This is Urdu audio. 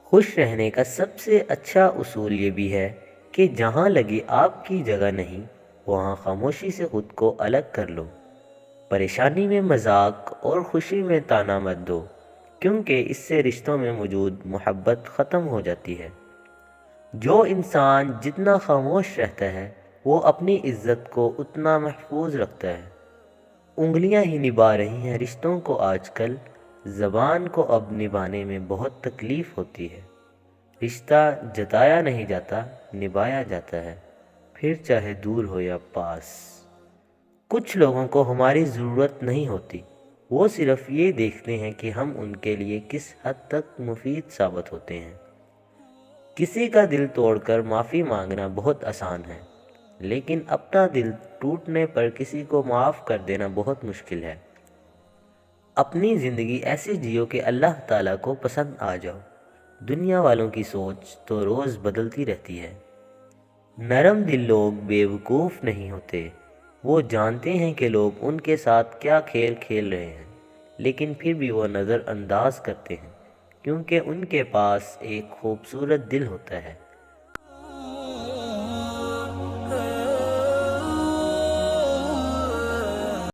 خوش رہنے کا سب سے اچھا اصول یہ بھی ہے کہ جہاں لگے آپ کی جگہ نہیں، وہاں خاموشی سے خود کو الگ کر لو۔ پریشانی میں مذاق اور خوشی میں طعنہ مت دو، کیونکہ اس سے رشتوں میں موجود محبت ختم ہو جاتی ہے۔ جو انسان جتنا خاموش رہتا ہے وہ اپنی عزت کو اتنا محفوظ رکھتا ہے۔ انگلیاں ہی نبھا رہی ہیں رشتوں کو آج کل، زبان کو اب نبھانے میں بہت تکلیف ہوتی ہے۔ رشتہ جتایا نہیں جاتا، نبھایا جاتا ہے، پھر چاہے دور ہو یا پاس۔ کچھ لوگوں کو ہماری ضرورت نہیں ہوتی، وہ صرف یہ دیکھتے ہیں کہ ہم ان کے لیے کس حد تک مفید ثابت ہوتے ہیں۔ کسی کا دل توڑ کر معافی مانگنا بہت آسان ہے، لیکن اپنا دل ٹوٹنے پر کسی کو معاف کر دینا بہت مشکل ہے۔ اپنی زندگی ایسے جیو کہ اللہ تعالیٰ کو پسند آ جاؤ۔ دنیا والوں کی سوچ تو روز بدلتی رہتی ہے۔ نرم دل لوگ بیوقوف نہیں ہوتے، وہ جانتے ہیں کہ لوگ ان کے ساتھ کیا کھیل کھیل رہے ہیں، لیکن پھر بھی وہ نظر انداز کرتے ہیں، کیونکہ ان کے پاس ایک خوبصورت دل ہوتا ہے۔